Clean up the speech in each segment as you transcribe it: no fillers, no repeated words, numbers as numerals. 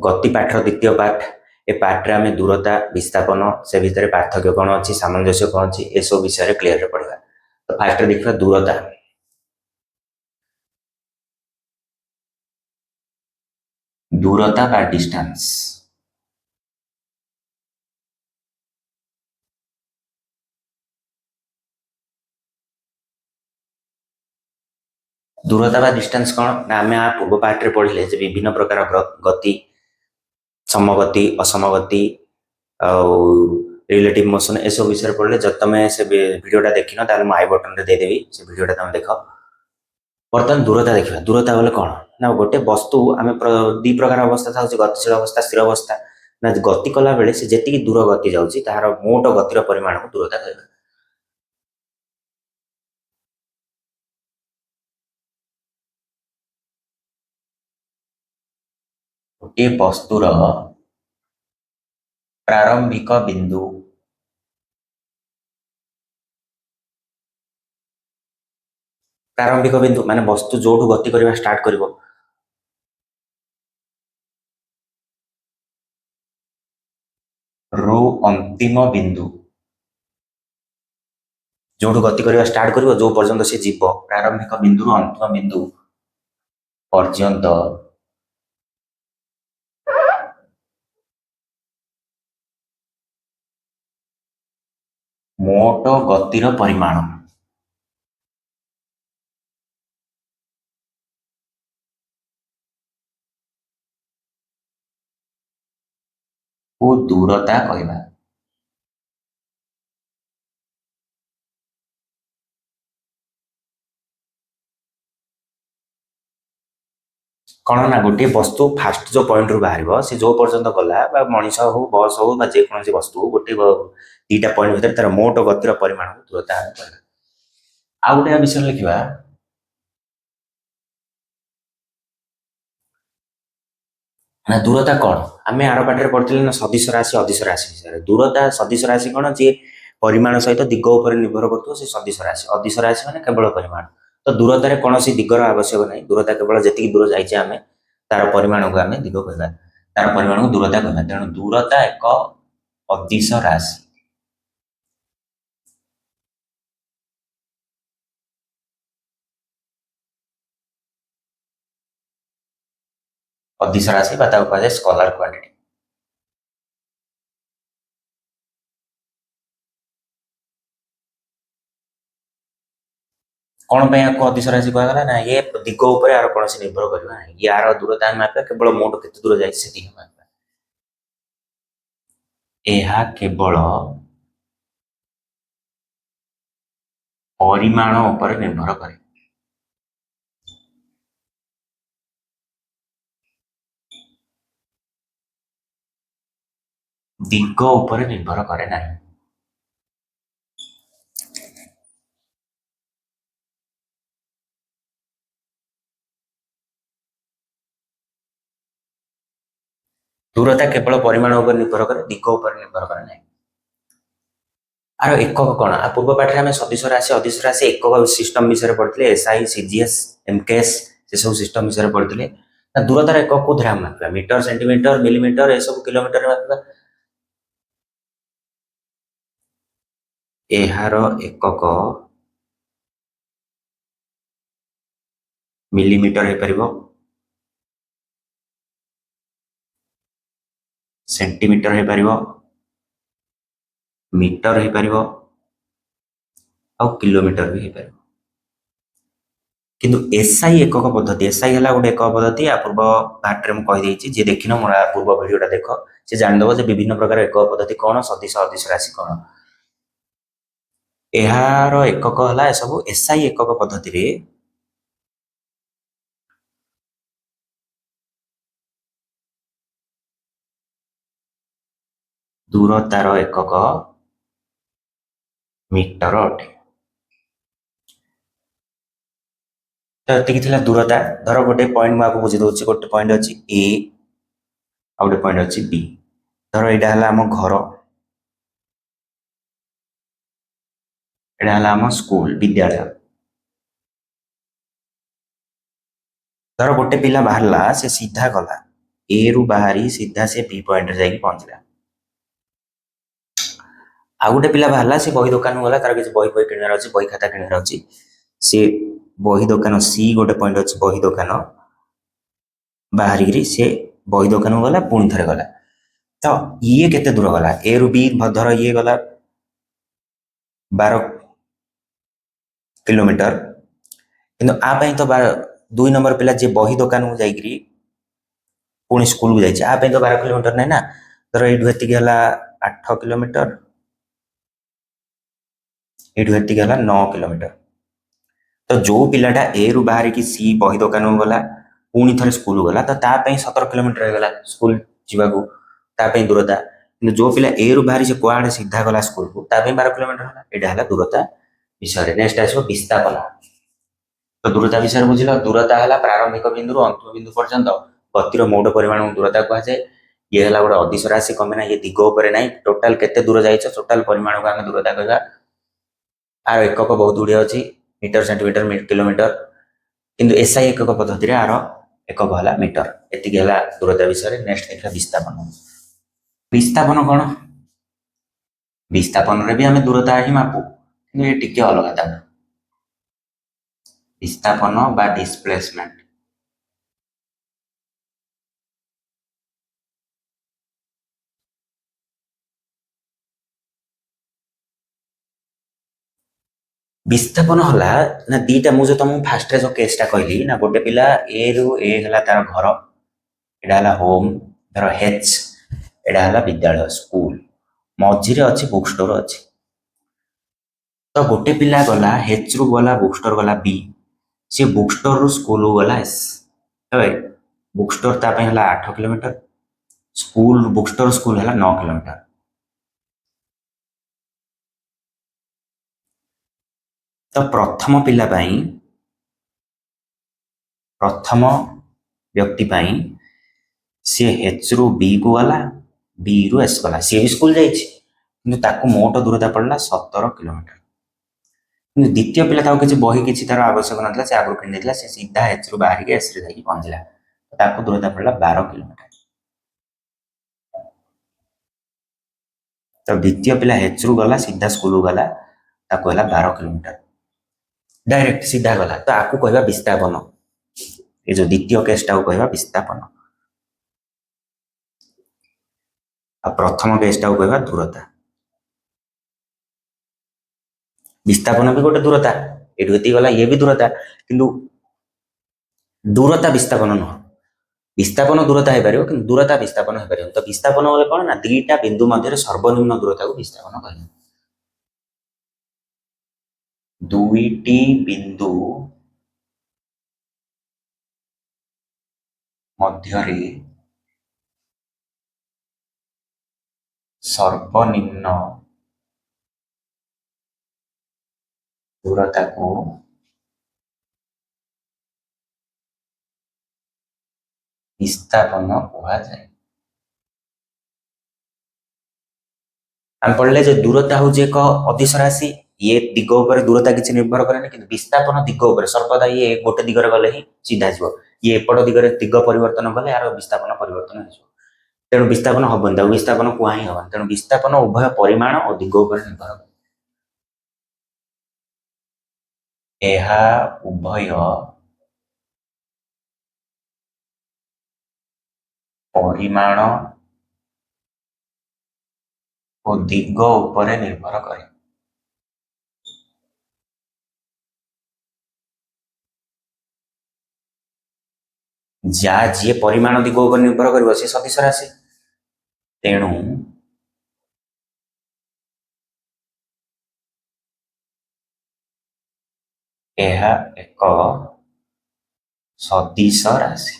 गति पाठर द्वितीय पाठ ए पार्ट्रे आम दूरता विस्थापन से भितर पार्थक्य कौन अच्छी सामंजस्य कौन अच्छी ए सब विषय क्लीयर पढ़ा। तो फास्ट देखा दूरता दूरता बा डिस्टेंस दूरता बा डिस्टेंस कौन ना आम पूर्व पार्ट रे पढ़ले विभिन्न प्रकार गति समगति असमगति रिलेटिव मोशन ए सब विषय पढ़ले जब तुम से वीडियोटा देखिन ताल आई बटन रे देदेवी से वीडियोटा तुम देख। बर्तमान दूरता देखा दूरता बोले कौन ना गोटे वस्तु आम दी प्रकार अवस्था था गतिशील अवस्था स्थिर अवस्था ना गति कला बेले से जी दूर गति जाऊँगी तार मोट गतिर परिमाण को दूरता कहना। गोटे वस्तुर प्रारंभिक बिंदु प्रारंभिक बिंदु माने वस्तु जोठू गति करवा स्टार्ट करिवो रो अंतिम बिंदु जोठू गति करवा स्टार्ट करिवो जो पर्यंत से जीव प्रारंभिक बिंदु रो अंतिम बिंदु पर्यंत मोट गतिर परिमाण को दूरता कहबा। कौन ना गोटे वस्तु फास्ट जो पॉइंट रू बाहर से जो पर्यंत गला मनीष हो बस हो जेकोसी वस्तु गोटे दीटा पॉइंट भीतर तार मोट गतिर परिमाण दूरता आ गोटे विषय लिखा ना दूरता कौन आम आर पाटे पढ़ते ना सदिश राशि अदिश राशि विषय दूरता सदिश राशि कौन जी परिमाण सहित दिग उपर निर्भर कर सदिश राशि अदिश राशि मैंने केवल परिमाण तो दूरतार कौन दिगर आवश्यक नहीं दूरता केवल जी दूर जाइए आम तार परिमाण को आम दिग कह तार परिमाण को दूरता कह तेणु दूरता एक अदिश राशि अदिश राशि कह स्कॉलर क्वांटिटी। कौन को अदिश राशि कहगला ना ये दिग उपर यार कौन निर्भर करवा यार दूरता मापा केवल मोट के दूर जाए केवल परिमाण उपर निर्भर करे दिग उपर निर्भर करे ना। दूरता केवल परिमाण उपर निर्भर करे दिग उपर निर्भर करे ना। आर एकक कौन आ पूर्व पाठ में सदिश राशि अदिश राशि एकक सिस्टम विषय पढ़ते एसआई सीजीएस एमकेएस से सब सिस्टम विषय पढ़ते दूरतार एकक को आम मापा मीटर सेंटीमीटर मिलीमीटर ए सब किलोमीटर मापा एहार एकक मिलीमीटर हो पार सेंटीमीटर हो पार मीटर हो पार आ किलोमीटर भी हो पार किंतु एसआई एकक पद्धति एसआई है गोटे एकक पद्धति आ पूर्व पार्ट में कहीदे जी देखिन मोर पूर्व भिडियोटा देख से जानदेव जे विभिन्न प्रकार एकक पद्धति कौन सदिश अदिश राशि कौन यार एकक है सब एसआई एकक पद्धति दूरतार एकक मीटर अटे तो ये दूरता धर गोटे पॉइंट मुझे बुझे दूसरी गोटे पॉइंट अच्छी ए आ गोटे पॉइंट अच्छी बी धर यहाँ है आम घर यहाँ आम स्कूल विद्यालय धर गोटे पिला बाहरला से सीधा गला ए रु बाहरी सीधा से बी पॉइंट रे जाके पहुंचला। आउ गोटे पिला बाहरला से बही दुकान गला तार किसी बही बही किनार अच्छी बही खाता किनार अच्छी सी बही दुकान सी गोटे पॉइंट अच्छी बही दुकान बाहरी से बही दुकान गला पुणी थे गला तो ये केते दूर गला ए रु बी धर ये गला 12 किलोमीटर किंतु आ तो 2 नंबर पिला जे बही दुकान को जाइकरी पुणी स्कूल को जाए तो 12 किलोमीटर नहीं ना धर ये 8 किलोमीटर ये 9 किलोमीटर तो जो पिलाटा ए रु बाहर की सी बही दुकान को गला पुणी थे स्कूल गला तो 17 किलोमीटर होगा स्कूल जावाक दूरता कि जो पिला ए रु बाहरी से कुआड़े सीधा गला स्कूल को 12 किलोमीटर है दूरता विषय नेक्स्ट आस विस्थापन तो दूरता विषय बुझल दूरता है प्रारंभिक बिंदु अंतिम बिंदु पर्यंत गतिर मौट परिमाण दूरता कहुए ये है गोटे अदिश राशि कमे ये दिग उपर ना टोटाल केते दूर जाइए टोटाल परिमाण को आम दूरता कह आर एकक बहुत गुड़िया अच्छी मीटर सेंटीमीटर किलोमीटर किंतु एसआई एकक पद्धति आर एकक है मीटर एतिक है दूरता विषय नेक्स्ट देखा विस्थापन विस्थापन कौन विस्थापन रे भी आम दूरता ही मापू कि ये टिके अलग था विस्थापन बा डिस्प्लेसमेंट विस्थापन है ना दीटा मुझे तुमको फास्ट जो केसटा कहली ना गोटे पिला ए रु ए है तार घर यहाँ होम धर हेच यहाँ विद्यालय स्कूल मझे अच्छी बुक स्टोर अच्छी तो गोटे पिला गला हेच रु गला बुक स्टोर गला बी सी बुक स्टोर रु स्कूल गला एस बुक स्टोर तापाई है 8 kilometre school book store school है 9 किलोमीटर तो प्रथम पिला प्रथम व्यक्ति सी एच रु बी को गला बी रु एस गला सी भी स्कूल जाइए मोट दूरता पड़ा 17 किलोमीटर कि द्वितीय पिला किसी बही किसी तार आवश्यक ना से आगुरी किणी से सीधा एच रु बाहर के एस रे पहुंचला दूरता पड़ा 12 किलोमीटर तो द्वितीय पिला एच रु गला सीधा स्कूल गला 12 किलोमीटर डायरेक्ट सीधा गला तो आपको कहवा विस्थापन ये जो द्वितीय केसटा को कहवा विस्थापन प्रथम केसटा को कहवा दूरता विस्थापन भी गोटे दूरता ये गला ये भी दूरता किंतु दूरता विस्थापन नुह विस्थापन दूरता हो पार कि दूरता विस्थापन हो पार तो विस्थापन बोले कौन ना दुईटा बिंदु मध्य सर्वनिम्न दूरता को विस्थापन कह दुईटी बिंदु मध्य सर्वनिम्न दूरता को विस्थापन कहा जाए आम पढ़ले जो दूरता हूँ एक अदिश राशि ये दिग उपर दूरता किसी निर्भर करे कि विस्थापन दिग उपर सर्वदा ये गोटे दिगरे गले ही सीधा जीव ये एपट दिगरे दिग परिवर्तन कले यार विस्थापन परिवर्तन हो तेणु विस्थापन हबन विस्थापन कुआ ही हबन तेणु विस्थापन उभय परिमाण और दिग उपर निर्भर उभय परिमाण और दिग उपर निर्भर करे जा जी परिमाण दिग उपर निर्भर कर सदिश राशि तेणु यह एक सदिश राशि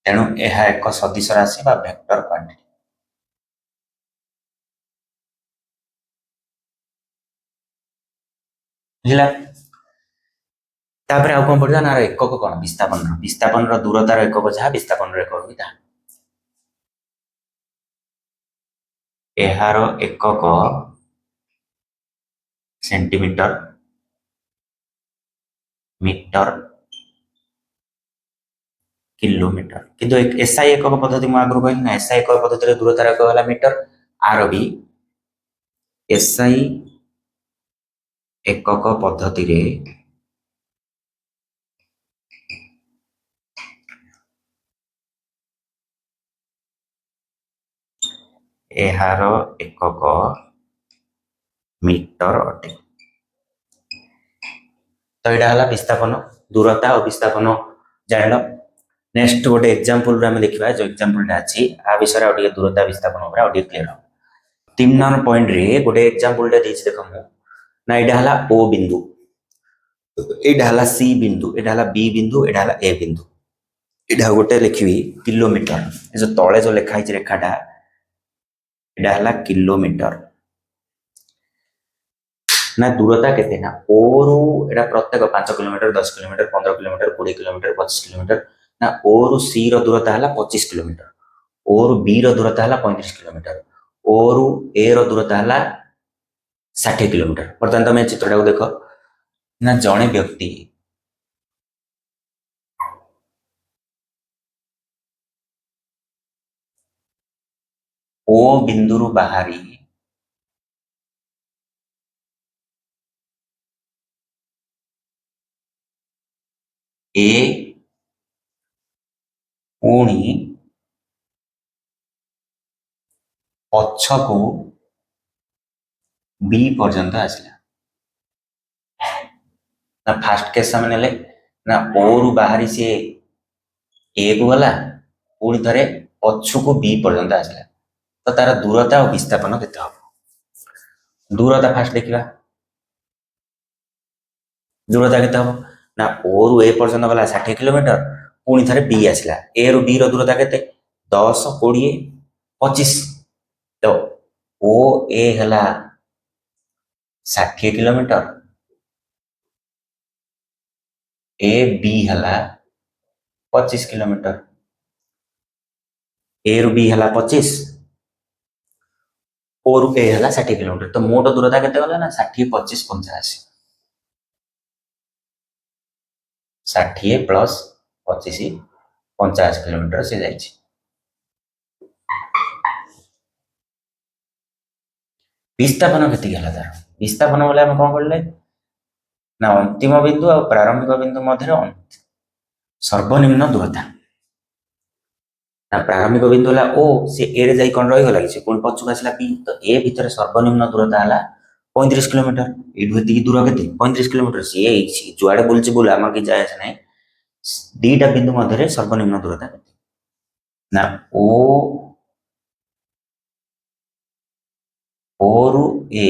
तेणु यह एक सदिश राशि बा वेक्टर क्वांटिटी बुझला तापर आउ कौन पड़ा ना एकक कौन विस्थापन दूरतार एकक जहाँ विस्थापन एकक भी यार एकक सेंटीमीटर मीटर किलोमीटर किंतु एसआई एकक पद्धति मैं आगु कहली ना एसआई एकक पद्धति दूरतार एक है मीटर आर भी एसआई एकक पद्धति रे एहार एकक मीटर अटे। तो यहाँ है विस्थापन दूरता और विस्थापन जान नेक्स्ट गोटे एग्जांपल आम देखा जो एग्जांपल अच्छी आ विषय और दूरता विस्थापन क्लीयर हम 3 नंबर पॉइंट रे गोटे एग्जांपल देख ना यहाँ है ओ बिंदु यहाँ है सी बिंदु यहाँ है बी बिंदु यहाँ है ए बिंदु यहाँ गोटे लिखी किलोमीटर जो तले जो लिखाई रेखाटा यहाँ है किलोमीटर ना दूरता के ना ओ रु एटा प्रत्येक 5 kilometre 10 kilometre 15 kilometre 20 kilometre 25 kilometre ना ओ रु सी दूरता है 25 किलोमीटर ओ रु बी दूरता है 35 किलोमीटर ओ रु ए दूरता है 60 किलोमीटर। बर्तमान तुम चित्रटा देख ना जड़े व्यक्ति ओ बिंदु बाहरी ए पुणी पछकू बी पर्यंत आसला ना फास्ट केस सामने ना ओ रु बाहरी सी ए को गला पुणी थे पछकू बी पर्यंत आसला तो तार दूरता और विस्थापन केते हम दूरता फास्ट देखा दूरता केते हम ना ओ रु ए पर्यंत गला 60 किलोमीटर पुणी थे बी आसला ए रु बी दूरता केते 10 20 25 तो ओ ए हला 60 किलोमीटर ए बी हला 25 किलोमीटर ए रु बी हला 25 ओ रु ए हला 60 किलोमीटर तो मोट दूरता केते गला ना 60 25 85 60 प्लस 25 50 किलोमीटर से जाइए विस्थापन के तार विस्थापन बोले आम कौन कले ना अंतिम बिंदु और प्रारंभिक बिंदु मध्य सर्वनिम्न दूरता ना प्रारंभिक बिंदु है ओ सी ए रे कौन रहीगला कि पुणी पछक आसला बी तो ए भितर सर्वनिम्न दूरता है 35 किलोमीटर ये दूर के 35 किलोमीटर सी जुआड़े बुलची बोल आम कि जाए ना दीटा बिंदु मध्य सर्वनिम्न दूरता ना ओ रु ए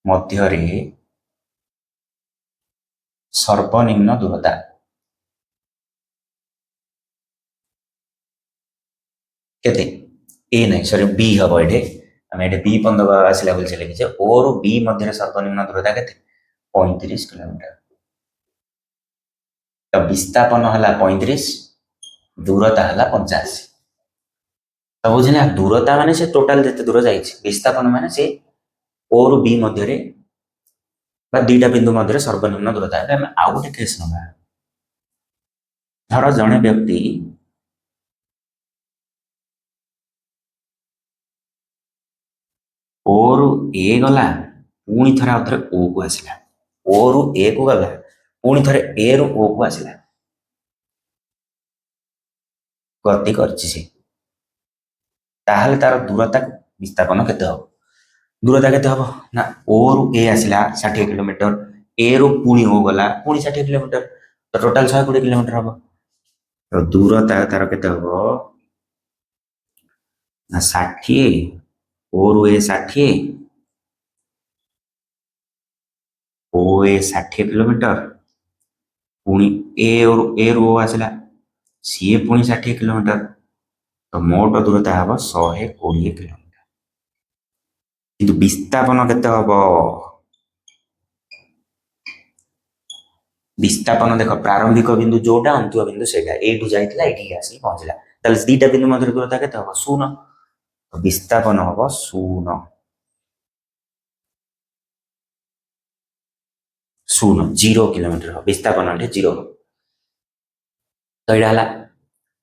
मध्य सर्वनिम्न दूरता केते ए नहीं सॉरी बी हम ये आम ये बी पंद आसला बोली लिखे ओ रु बी मध्य सर्वनिम्न दूरता के 35 किलोमीटर तो विस्थापन है 35 दूरता है 85 तो बुझे दूरता माने से टोटाल जिते दूर जाइए विस्थापन माने से ओ रु बी मध्य दीटा बिंदु मध्य सर्वनिम्न दूरता है आउ गोटे केस ना धर जड़े व्यक्ति ओ रु ए गला पुणी थे आउ थे ओ को आसला ओ रु ए को गला पुणी थे ए रु ओ को आसला गति कर तार दूरता विस्थापन केते हम दूरता केते हम ना ओ रु ए आसला 60 किलोमीटर ए रु पुणी ओ गला पुणी 60 किलोमीटर तो टोटाल 120 किलोमीटर हम तो दूरता तार केते हम ना 60 ओ रु ए 60 ओ ए 60 किलोमीटर पुणी ए रु ओ आसला सी पुणी 60 किलोमीटर तो मोट दूरता हम 120 किलोमीटर किंतु विस्थापन केते हम विस्थापन देख प्रारंभिक बिंदु जोटा अंतिम बिंदु से यू जाइला ये आसिक पहुंचला दीटा बिंदु मध्य दूरता के हम 0 तो विस्थापन हम 0 0 0 किलोमीटर विस्थापन 0 तो यहाँ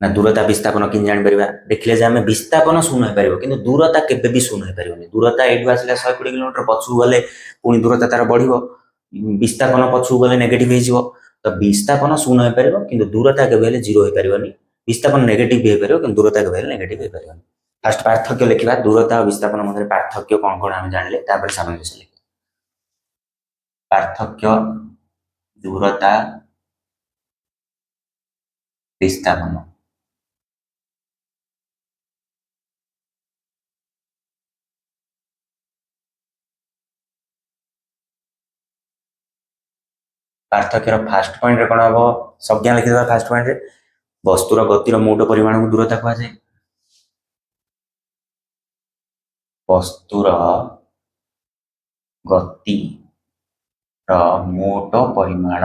ना दूरता विस्थापन कि जापर देखिले जे आम विस्थापन शून्य हो पार कि दूरता केवे शून्य हो पार दूरता यू आसला 120 किलोमीटर पछू गले पुणी दूरता तार बढ़ विस्थापन पछू गले नेगेटिव हो तो विस्थापन शून्य हो पार कि दूरता केवे जीरो हो पार विस्थापन नेगेटिव भी हो पार कि दूरता केवे नेगेटिव हो पार फास्ट पार्थक्य लिखा दूरता और विस्थापन मध्य पार्थक्य कौन कौन आम जाने सामंजस्य लिखा पार्थक्य दूरता विस्थापन पार्थक्यर फास्ट पॉइंट कौन हम संज्ञा लिखिद फास्ट पॉइंट वस्तुर गतिर मौट परिमाण को दूरता कहुए वस्तुर गति मोट परिमाण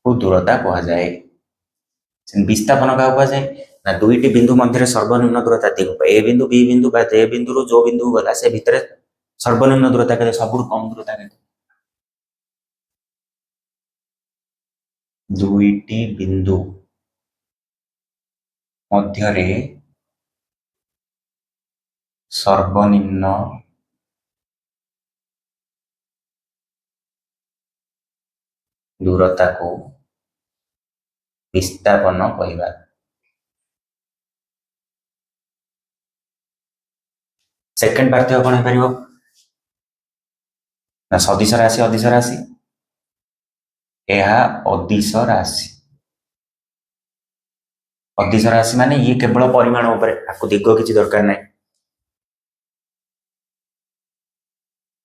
को दूरता कहुए विस्थापन क्या कहुए ना दुईटी बिंदु मध्य सर्वनिम्न दूरता ए बिंदु बी बिंदु ए बिंदु जो बिंदु गला से भितर सर्वनिम्न दूरता के सब कम दूरता के दुईटी बिंदु मध्य सर्वनिम्न दूरता को विस्थापन कहवा सेकेंड पार्थक्य कौन हो ना सदिश राशि अदिश राशि यह अदिश राशि अदिश राशि माने ये केवल परिमाण उपर आपको दिग किसी दरकार ना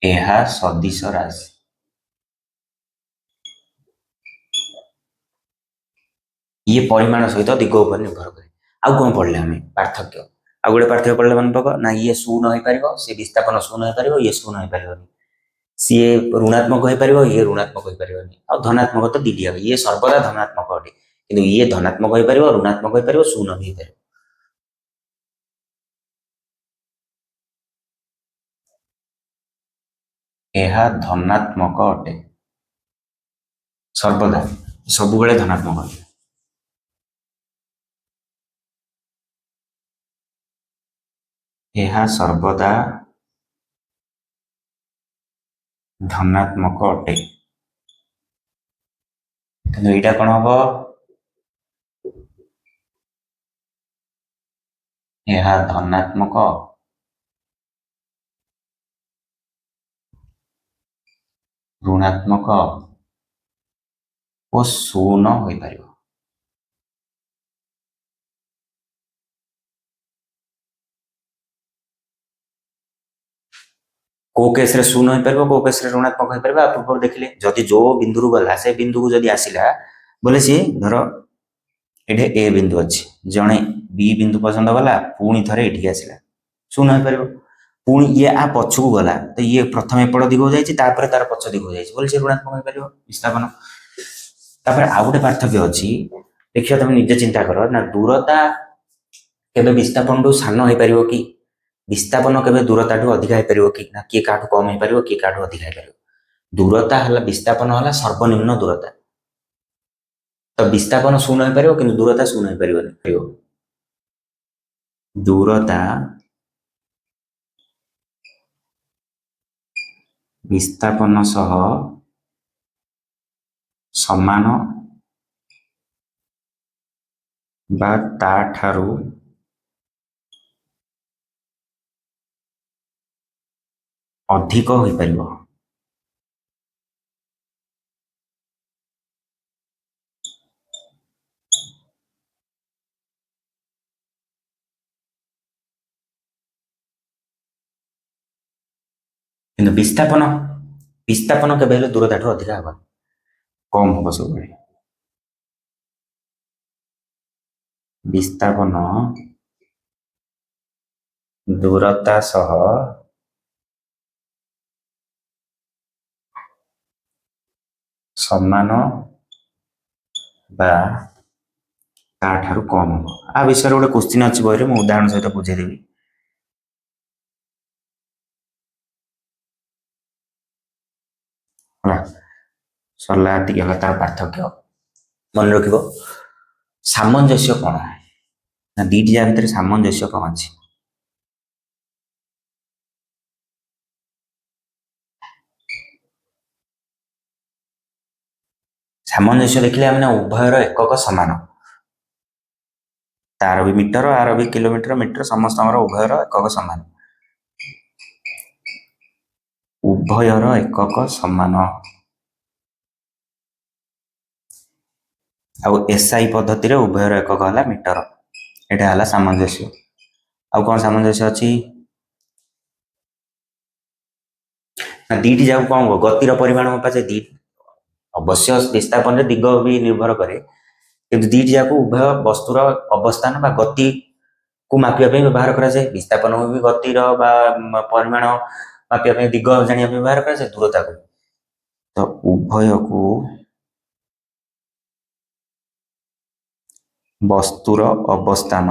यह सदिश राशि ये परिमाण सहित दिग उपर निर्भर करे आउ कौन पढ़ले हमें पार्थक्य आ गोटे पार्थक्य पढ़ले मन पक ना ये शून्य हो पार सी विस्थापन शून्य हो पार ये शून्य हो पार सी ऋणात्मक हो पार ये ऋणात्मक हो पार आ धनात्मक तो दीदी ये सर्वदा धनात्मक अटे कि ये धनात्मक हो पार ऋणात्मक हो पार शून्य भी हो पार यह धनात्मक अटे सर्वदा सब बेले धनात्मक अटे यह सर्वदा धनात्मक अटे कि यहाँ कौन हम यह धनात्मक ऋणात्मक और शून्य हो पार को केस रे शून्य हो पार को केस रे ऋणात्मक हो पार आप पूर्व देखिले जदि जो बिंदु गला से बिंदु को जदि आसिला बोले सी धर ये ए बिंदु अच्छी जड़े बी बिंदु पर्यंत गला पुणी थे ये आसला शून्य हो पार पुणी ये आ पछकू गला तो ये प्रथम एपट दिग जापर तार पछ दिग बोले सी ऋणात्मक हो पार विस्थापन तापर आउ गोटे पार्थक्य अच्छी देखिए तुम निजे चिंता कर ना दूरता केबे विस्थापन सान हो पार कि विस्थापन केबे दूरता अधिका हो पार कि ना किए क्या कम हो पार किए क्या अधिका हो पार दूरता है विस्थापन है सर्वनिम्न दूरता तो विस्थापन शून्य हो पार कि दूरता शून्य हो पार दूरता विस्थापन सह समान बा ताठारु अधिक हो पार कि विस्थापन विस्थापन केवे दूरता अधिका हम कम हम सब विस्थापन दूरता सह समान बा ताठारु कम हम आ विषय गोटे क्वेश्चन अच्छी बही मुझे उदाहरण सहित बुझेदेवी सरला गला तार पार्थक्य मन रखिब सामंजस्य कौन ना दीटी जा भितर सामंजस्य कौन अच्छे सामंजस्य देखिले मैंने उभयर एकक सामान तार भी मीटर आर भी किलोमीटर मीटर समस्त उभयर एकक सामान उभयर एकक सामान आउ एसआई पद्धति रे उभयर एकक है मीटर यहाँ है सामंजस्य आउ कौन सामंजस्य अच्छी ना दीटी जाक कौन गतिर परिमाण पाचे दी अवश्य विस्थापन रे दिग भी निर्भर करे कि दीटी जाक उभय वस्तुर अवस्थान बा गति को मापिया व्यवहार करा जाए विस्थापन भी गतिर परिमाण मापिया दिग जानिया व्यवहार करा जाए दूरता को तो उभय को वस्तुर अवस्थान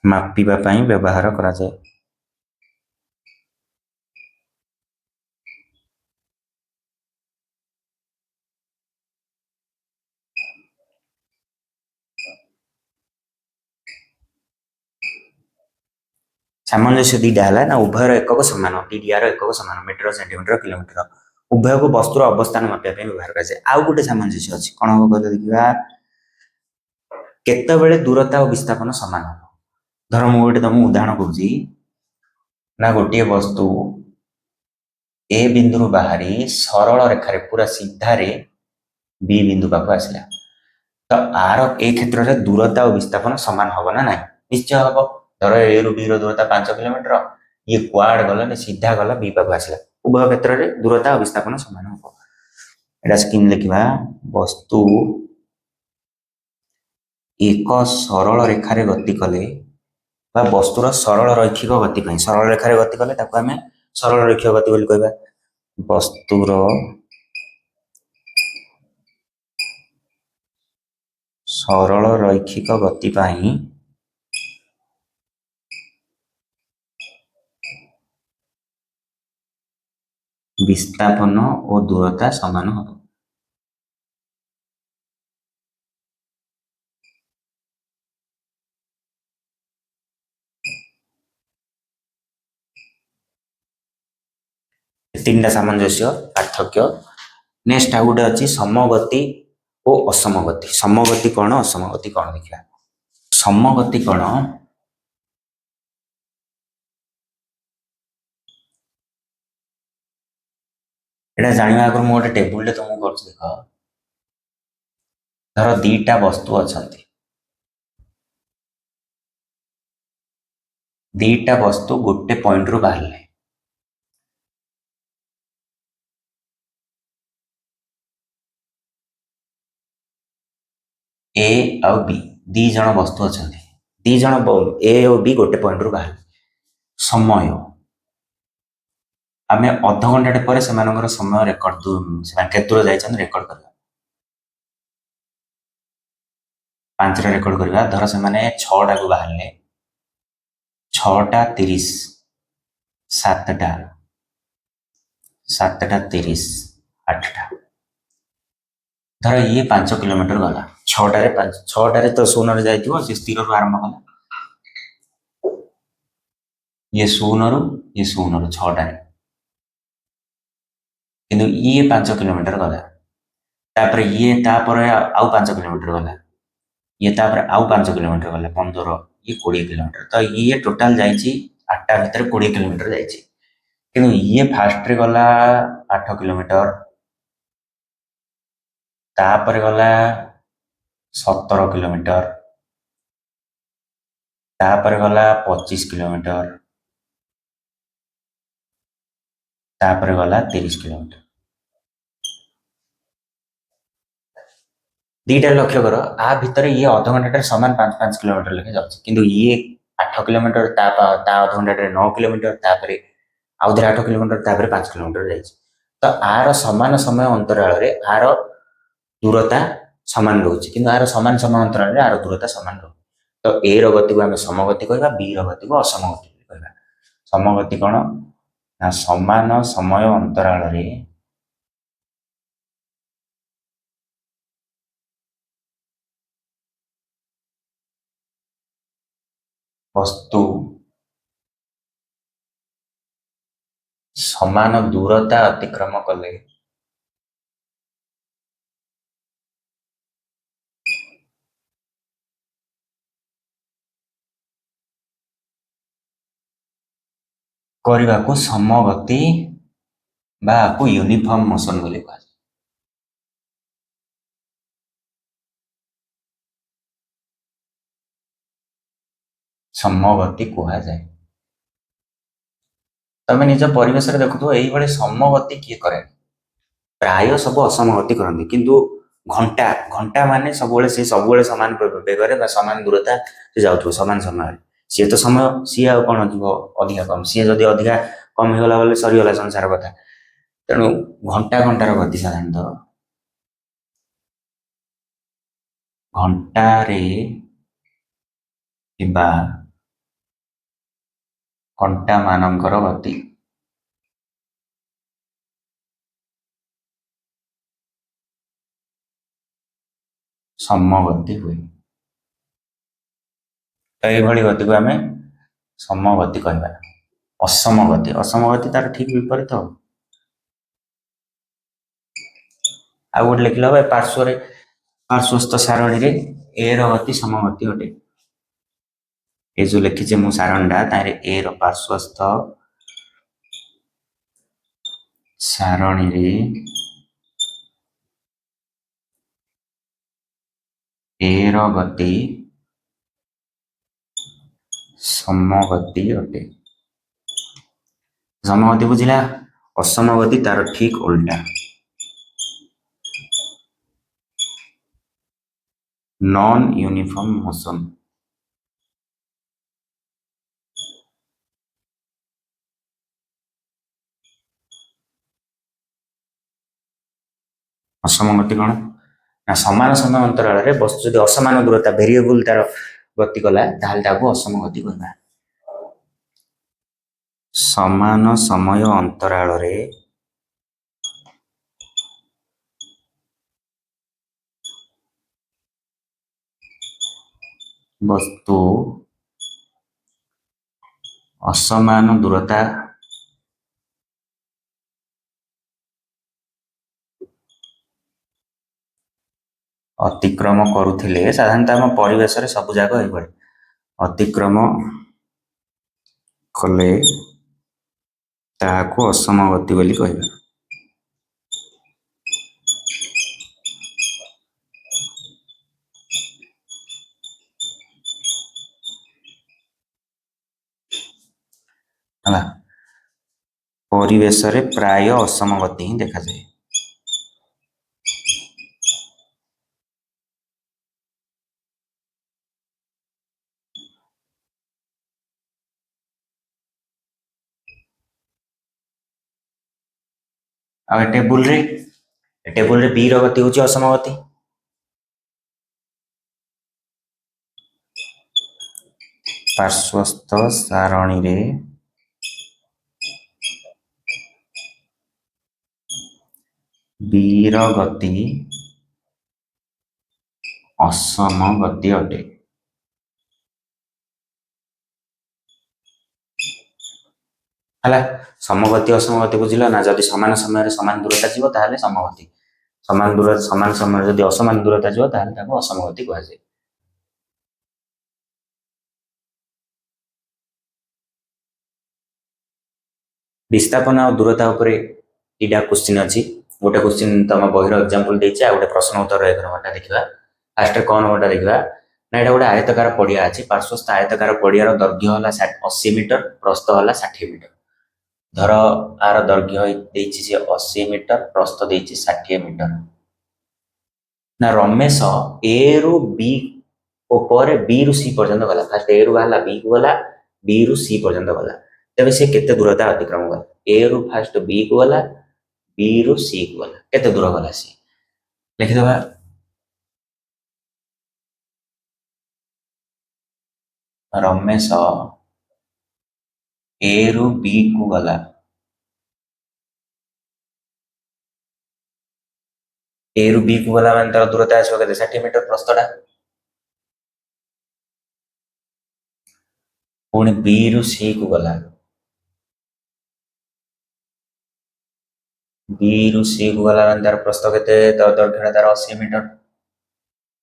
मापिबा पई व्यवहार करा जाए सामंजस्य दीटा है ना उभयर एकक सामान डीडीआर एकक सामान मीटर सेंटीमीटर किलोमीटर उभय को वस्तुर अवस्थान मापिया व्यवहार करा जाए आउ गोटे सामंजस्य अच्छी कौन हम कहते देखा केतबेले दूरता और विस्थापन सामान हम धर मु गोटे तुमको उदाहरण करुँची ना गोटे वस्तु ए बिंदु बाहरी सरल रेखार पूरा सीधारे बी बिंदु पाक आसला तो आर ए क्षेत्र में दूरता और विस्थापन सामान हम ना ना निश्चय हम धर ए रु बी दूरता 5 किलोमीटर ये क्वाड गला सीधा गला बी पाक आसला उभय क्षेत्र में दूरता और विस्थापन सामान हम एटा स्क्रीन लिखा वस्तु एक सरल रेखार गति कले वस्तुर सरल रैखिक गति सरल रेखार गति कले आम सरल रैखिक गति बोली कहबा वस्तुर सरल रैखिक गति विस्थापन और दूरता समान हम तीन टा सामंजस्य पार्थक्य नेक्स्ट आउ गोटे अच्छी समगति और असमगति समगति कौन असमगति कौन देखा समगति कौन एटा जानिबा आगर मु गोटे टेबुल तुमको कर देख धर दीटा वस्तु अच्छा दीटा वस्तु गोटे पॉइंट रु बाहर ए आउ बी दी जन वस्तु अच्छा दी जन ए और बी गोटे पॉइंट रु बाहर समय आम अध घंटे पर समय रेकर्ड केत दूर जाइए रेकर्ड कर 5 रेकर्ड करवा धर से 6टा को बाहर 6:30 7टा 7:30 8टा धर ये 5 किलोमीटर गला 6टारे तो 0 जाइए स्थिर रू आरंभ कला ये 0 रू ये 0 रू 6टारे किंतु ये 5 किलोमीटर गला तापर ये तापर आउ 5 किलोमीटर गला ये तापर आउ 5 किलोमीटर गला 15 ये 20 किलोमीटर तो ये टोटाल जाइए 8टा भितर 20 किलोमीटर जाइए किंतु ये फास्ट रे गला 8 किलोमीटर तापर गला 17 किलोमीटर तापर गला 25 किलोमीटर तापर गला 30 किलोमीटर दीटा लक्ष्य कर आ भितर ये अध घंटे सामान 5-5 किलोमीटर लेखे जाऊँ किंतु ये 8 किलोमीटर ता अध घंटे 9 किलोमीटर तापर आउ 8 किलोमीटर तापर 5 किलोमीटर जाइए तो आर समान समय अंतराल आर दूरता सामान रोचे कि आर सामान समय अंतराल आर दूरता सामान रोचे तो ए गति को आम समगति कहवा बी गति को असमगति कहवा ସମଗତି କ'ଣ ନା ସମାନ ସମୟ ଅନ୍ତରାଳରେ ବସ୍ତୁ ସମାନ ଦୂରତା ଅତିକ୍ରମ କଲେ କରିବାକୁ ସମଗତି ବା ଆକୁ ୟୁନିଫର୍ମ ମୋସନ ବୋଲି କୁହାଯାଏ। ସମଗତି କୁହାଯାଏ। ତମେ ନିଜ ପରିବେଶରେ ଦେଖୁଥିବ ଏଇଭଳି ସମଗତି କିଏ କରେ? ପ୍ରାୟ ସବୁ ଅସମଗତି କରନ୍ତି, କିନ୍ତୁ ଘଣ୍ଟା ଘଣ୍ଟା ମାନେ ସବୁବେଳେ ସମାନ ବେଗରେ ବା ସମାନ ଦୂରତା ସେ ଯାଉଥିବ ସମାନ ସମୟରେ। ସିଏ ତ ସମୟ, ସିଏ ଆଉ କ'ଣ ଯିବ ଅଧିକା କମ? ସିଏ ଯଦି ଅଧିକା କମ ହେଇଗଲା ବୋଲେ ସରିଗଲା ସଂସାର କଥା। ତେଣୁ ଘଣ୍ଟାର ଗତି ସାଧାରଣତଃ ଘଣ୍ଟାରେ ଥିବା ଘଣ୍ଟା ମାନଙ୍କର ଗତି ସମଗତି ହୁଏ। ତ ଏଇଭଳି ଗତିକୁ ଆମେ ସମଗତି କହିବା। ଅସମଗତି ତାର ଠିକ ବିପରୀତ। ଆଉ ଗୋଟେ ଲେଖିଲା ହବ ପାର୍ଶ୍ୱସ୍ଥ ସାରଣୀରେ ଏ ର ଗତି ସମଗତି ଅଟେ। ଏ ଯୋଉ ଲେଖିଛେ ମୁଁ ସାରଣୀଟା ତାରେ ଏ ର ପାର୍ଶ୍ୱସ୍ଥ ସାରଣୀରେ ଏ ର ଗତି ସମଗତି ଅଟେ। ସମଗତି ବୁଝିଲା? ଅସମଗତି ତାର ଠିକ ଓଲଟା, ନନ୍ ୟୁନିଫର୍ମ ମୋସନ। ଅସମଗତି କ'ଣ ନା ସମାନ ସମୟ ଅନ୍ତରାଳରେ ବସ୍ତୁ ଯଦି ଅସମାନ ଦୂରତା ଭେରିଏବୁଲ ତାର ଗତି କଲା ତାହେଲେ ତାକୁ ଅସମଗତି କହିବା। ସମାନ ସମୟ ଅନ୍ତରାଳରେ ବସ୍ତୁ ଅସମାନ ଦୂରତା ଅତିକ୍ରମ କରୁଥିଲେ, ସାଧାରଣତଃ ଆମ ପରିବେଶରେ ସବୁ ଯାକ ଏଇଭଳି ଅତିକ୍ରମ କଲେ ତାହାକୁ ଅସମଗତି ବୋଲି କହିବା। ହେଲା, ପରିବେଶରେ ପ୍ରାୟ ଅସମଗତି ହିଁ ଦେଖାଯାଏ। ଆଉ ଏ ଟେବୁଲରେ ବି ର ଗତି ହେଉଛି ଅସମଗତି। ପାର୍ଶ୍ୱସ୍ଥ ସାରଣୀରେ ବି ର ଗତି ଅସମଗତି ଅଟେ। ହେଲା, ସମଗତି ଅସମଗତି ବୁଝିଲ ନା? ଯଦି ସମାନ ସମୟରେ ସମାନ ଦୂରତା ଯିବ ତାହେଲେ ସମଗତି, ସମାନ ସମୟରେ ଯଦି ଅସମାନ ଦୂରତା ଯିବ ତାହେଲେ ତାକୁ ଅସମଗତି କୁହାଯାଏ। ବିସ୍ଥାପନ ଆଉ ଦୂରତା ଉପରେ ଏଇଟା କ୍ୱେଶ୍ଚିନ୍ ଅଛି। ଗୋଟେ କ୍ୱେଶ୍ଚିନ୍ ତମ ବହିର ଏକ୍ଜାମ୍ପଲ ଦେଇଛି, ଆଉ ଗୋଟେ ପ୍ରଶ୍ନ ଉତ୍ତର 1 ନମ୍ବରଟା ଦେଖିବା। ଫାର୍ଷ୍ଟରେ କ'ଣ ନମ୍ବରଟା ଦେଖିବା ନା ଏଇଟା ଗୋଟେ ଆୟତକାର ପଡ଼ିଆ ଅଛି। ପାର୍ଶ୍ୱସ୍ଥ ଆୟତକାର ପଡ଼ିଆର ଦୈର୍ଘ୍ୟ ହେଲା 80 ମିଟର, ପ୍ରସ୍ଥ ହେଲା 60 ମିଟର। ଧର ଆର ଦୈର୍ଘ୍ୟ ଦେଇଛି ସେ 80 ମିଟର, ପ୍ରସ୍ଥ ଦେଇଛି 60 ମିଟର। ନା ରମେଶ ଏ ରୁ ବି ପରେ ବି ରୁ ସି ପର୍ଯ୍ୟନ୍ତ ଗଲା। ଫାର୍ଷ୍ଟ ଏ ରୁ ବାହାରିଲା ବି କୁ ଗଲା, ବି ରୁ ସି ପର୍ଯ୍ୟନ୍ତ ଗଲା। ତେବେ ସେ କେତେ ଦୂରତା ଅତିକ୍ରମ କଲା? ଏ ରୁ ଫାର୍ଷ୍ଟ ବି କୁ ଗଲା, ବି ରୁ ସି କୁ ଗଲା, କେତେ ଦୂର ଗଲା ସି? ଲେଖିଦେବା। ରମେଶ ए रु बी को गला ए रु बी को गला माने तार दूरता आसो केते 60 मीटर प्रस्थटा पुणी बी रु सी को गला बी रु सी को गला माने तार प्रस्थ केते दैर्घ्य तार 80 मीटर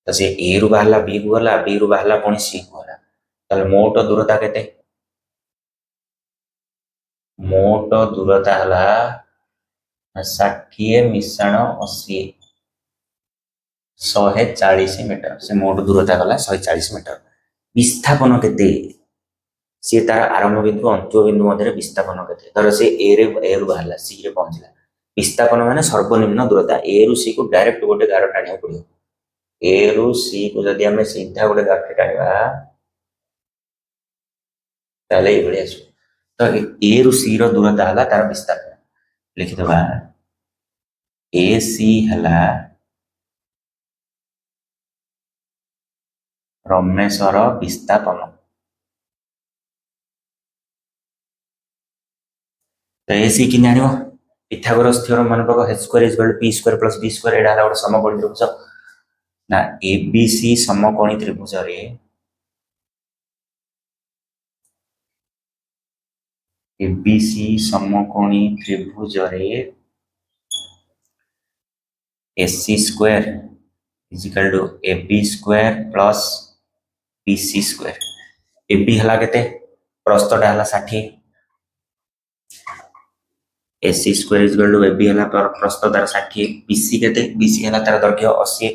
तो से ए रु बाहला बी को गला बी रु बाहला पुणी सी को गला ताले मोट दूरता केते मोट दूरता हला 60 मिश्रण 80 140 मीटर से मोट दूरता गला 140 मीटर विस्थापन केते सी तार आरंभ बिंदु अंत्य बिंदु मध्य विस्थापन केते धर से ए रु बाहला सी रे पहुंचला विस्थापन माने सर्वनिम्न दूरता ए रु सी को डायरेक्ट गोटे गार टाणिया पड़ो ए रु सी को जदि आमे सीधा गोटे गार टाणिबा ताले ए भली आसो तो ए रु सी रो दूरता हला तार विस्थापन लिखि दबा ए सी हला रमेशर विस्थापन तो ए सी कि जानिबो पिथागोरस थ्योरम मन पको h square is equal to p square plus b square एडा हला गोटे समकोणी त्रिभुज ना एबीसी समकोणी त्रिभुज रे एबीसी समकोणी त्रिभुज रे AC square is equal to AB square plus BC square AB हला केते प्रस्थटा हला 60 AC square is equal to AB हला पर प्रस्थ तार 60 बीसी केते बीसी हला तार दैर्घ्य 80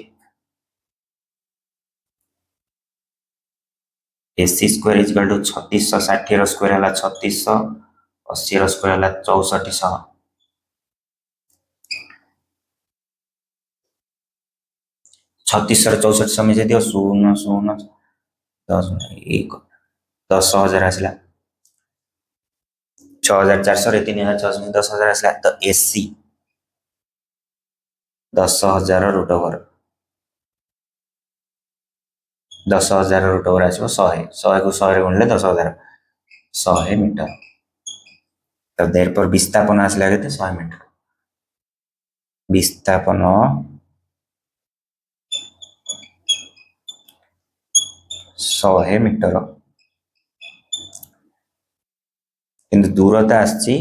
AC square is equal to 3660 रो स्क्वायर हला 3600 80 रो स्क्वायर हला 6400 3600 रो 6400 में दियो 0 0 10 1 10000 आसला 6400 रे 3600 में 10000 आसला तो AC 10000 root over 10000 root over आसो 100 100 को 100 रे गुणले 10000 100 मीटर तो देर पर विस्थापन आसला केते 100 मीटर विस्थापन 100 मीटर किंतु दूरता आसी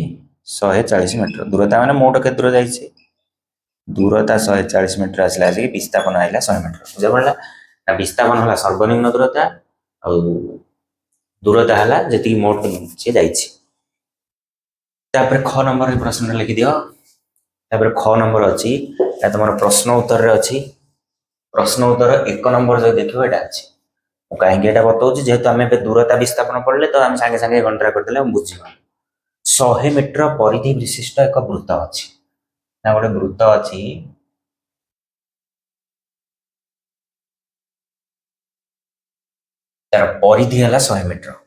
140 मीटर दूरता माने मोट के दूर जाइए दूरता 140 मीटर आसला कि विस्थापन आइला 100 मीटर बुझा पड़ला ना विस्थापन हला सर्वनिम्न दूरता और दूरता हला जति मोट से जाइए तापर ख नंबर रे प्रश्न लिखि दियो तापर ख नंबर अछि या तमर प्रश्न उत्तर रे अछि प्रश्न उत्तर 1 नंबर जो देखियो एटा अछि कहीं एटा बताऊँ जेहेतु आम दूरता विस्थापन पढ़ले तो आम सांगे सांगे गणना करदे बुझीबा 100 मीटर परिधि विशिष्ट एक वृत्त अच्छी ना गोटे वृत्त अच्छी तार परिधि है 100 मीटर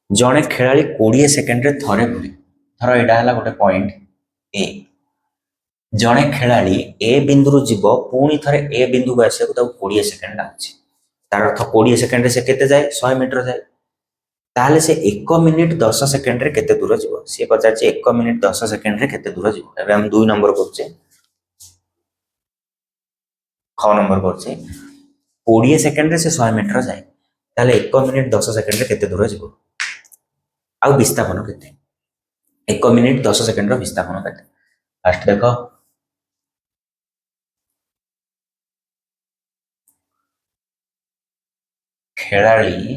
जड़े खेला 20 सेकेंड थे घूरे थर यहाँ गोटे पॉइंट ए जड़े खेला ए बिंदु जीव पुणी थे ए बिंदु को आसको 20 सेकेंड लाଗୁଛି तार अर्थ 20 सेकेंड से केते जाए 100 मीटर जाए ताहले से 1 मिनिट 10 सेकेंड रे केते दूर जीव सी पचार 1 मिनिट 10 सेकेंड रे केते दूर जीव एबे हम 2 नंबर करछे ख नंबर करछे 20 सेकेंड रे से 100 मीटर जाए ताहले 1 मिनिट 10 सेकेंड रे केते दूर जीव आ विस्थापन केते 1 मिनिट 10 सेकेंड रो विस्थापन केते फास्ट देखो खेलाड़ी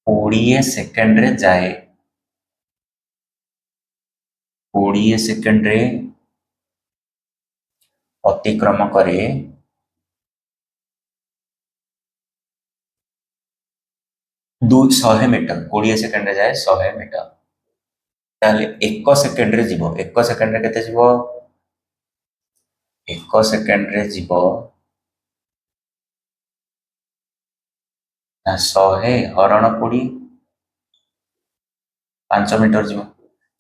20 सेकेंड रे जाए 20 सेकेंड रे अतिक्रम करे 200 मीटर 20 सेकेंड रे जाए 100 मीटर ताले 1 सेकेंड रे जीवो 1 सेकेंड रे केते जीवो 1 सेकेंड रे जीवो 100 हरण 20 5 मीटर जीवो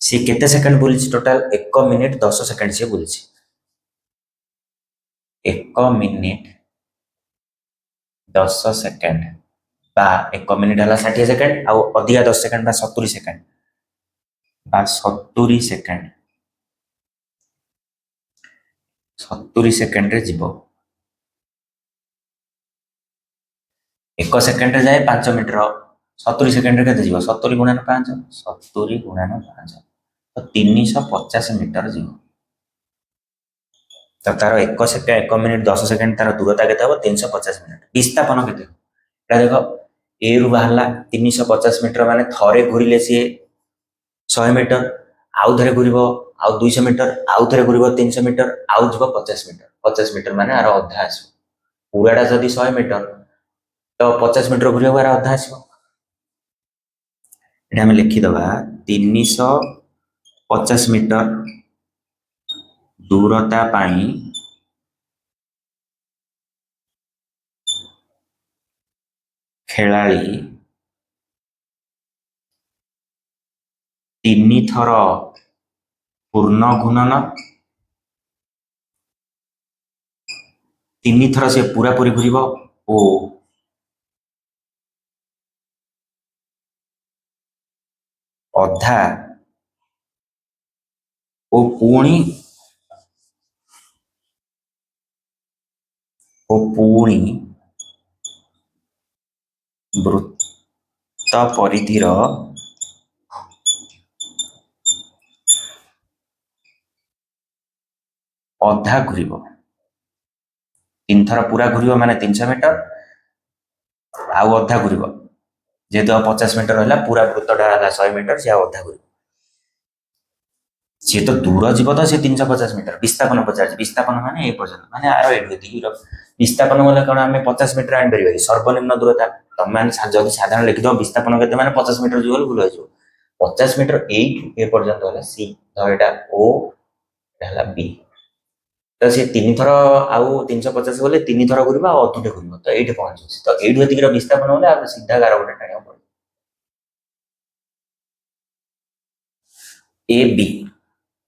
सी केते सेकेंड बुलछि टोटल 1 मिनिट 10 सेकेंड से बुलछि 1 मिनिट 10 सेकेंड बा 1 मिनिट है 60 सेकेंड आउ अधिका 10 सेकेंड बा 70 सेकेंड बा 70 सेकेंड 70 सेकेंड रे जीव 1 सेकेंड रे जाए 5 मीटर 70 सेकेंड रे केते जीव 70 गुणन 5 70 गुणन 5 तो 350 मीटर जीव तो तार 1 सेकेंड 1 मिनिट 10 सेकेंड तार दूरता केते हो 350 मिनट विस्थापन केते एटा देखो ए रु बाहरला 350 मीटर माने थरे घुरिले सी 100 मीटर आउ थरे घुरिबो आउ 200 मीटर आउ थरे घुरिबो 300 मीटर आउ जीव 50 मीटर माने आर अधा आसो पूराटा जदि 100 मीटर तो 50 मीटर घुरिबो आर अधा आसो एटा हम लिखि दबा 350 मीटर दूरता पाई खेलाड़ी 3 थर पूर्ण घूर्णन 3 थर से पूरा पूरी घुरिबो ओ अधा ओ पुणी वृत्त परिधिर अधा घुरिब 3 थर पूरा घुरिब माने 300 मीटर आउ अधा घुरिब जेहेतु 50 मीटर है पूरा वृत्तटा 100 मीटर से अधा घुरिब सी तो दूर जीव तो सी 350 मीटर विस्थापन पचार विस्थापन माने ए पर्यंत माने आरो एठी विस्थापन बोले कौन आम 50 मीटर आनीपर सर्वनिम्न दूरता तुम मैंने जब साधारण लिखिद विस्थापन के 50 मीटर जो भूल हो 50 मीटर ए पर्यंत है सी तो यहाँ ओ बी तो सी 3 थर आउ 350 बोले 3 थर घूर अधुटे घूर तो ये पहुंचुच तो ये विस्थापन बोले आप सीधा गार गोटे टाणी पड़े ए बी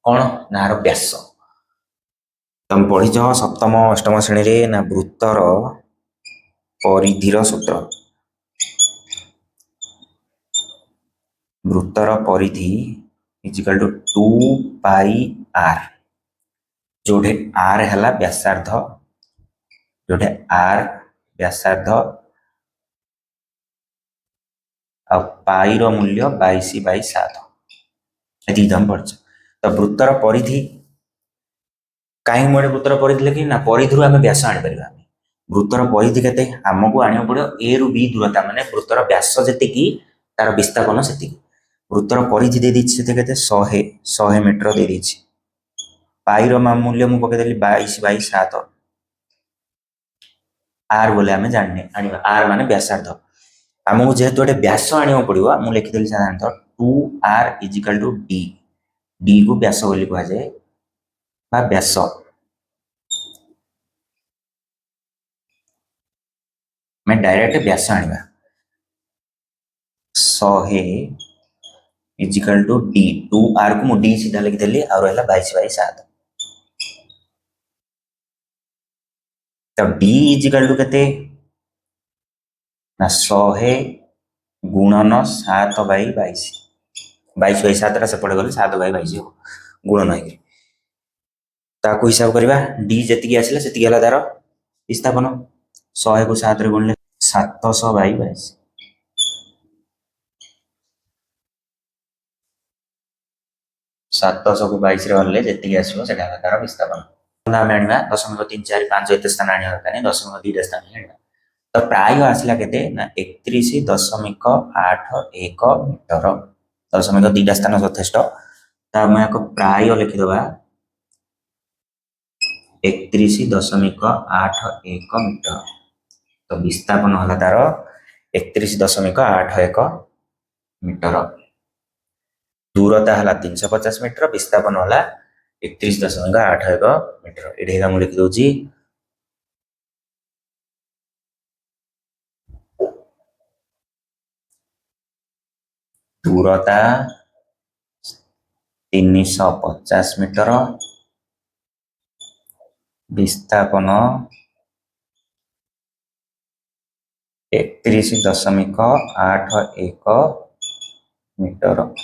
कौन ना व्यास तुम पढ़ीच सप्तम अष्टम श्रेणी ना वृत्तर परिधिर सूत्र वृत्तर परिधि इजिकल टू 2 पाई आर जोठे आर है व्यासार्ध जोठे आर व्यासार्ध आ पाई रो मूल्य 22/7 एकदम पढ़ तो वृत्तर परिधि कहीं मुझे वृत्तर परिधि लिखी ना परिधि आम व्यास आनीपर वृत्तर परिधि के आमको आने पड़ो ए रु बी दूरता माने वृत्तर व्यास जी तार विस्थापन से वृत्तर परिधि दे देते 100 मीटर दे देछि पाई रो मूल्य मुझे पकईदेली 22/7 आर बोले आम जाने आर माने व्यासार्ध आमको जेहेतु गोटे व्यास आने पड़ो मुझे लिखिदेली साधारणतः 2r is equal to D D को व्यास बोली कहुए व्यास मैं डायरेक्ट व्यास आने 100 इजिकल टू डी 2r को मुझे डी सीधा लिखिदेली और रहा 22/7 तो डी इजिकल टू के 100 गुणन 7/22 22/7 सेपटे गले 7/22 गुणन हो हिसाब करवा डी जी आसला से तार विस्थापन 100 को 7 रे गुणले 700/22 700 को 22 रे गणले जी आसो से तार विस्थापन आम आना 0.345 एत स्थान आने दरकार 0.2 स्थान आना तो प्राय आसला के 31.81 मीटर 0.2 स्थान यथेष्ट तो आम एक प्राय लिखिद 31.81 मीटर तो विस्थापन है तार 31.81 मीटर दूरता है 350 मीटर विस्थापन है 31.81 मीटर ये मुझे लिखिदे दूरता 350 मीटर विस्थापन 31.81 मीटर।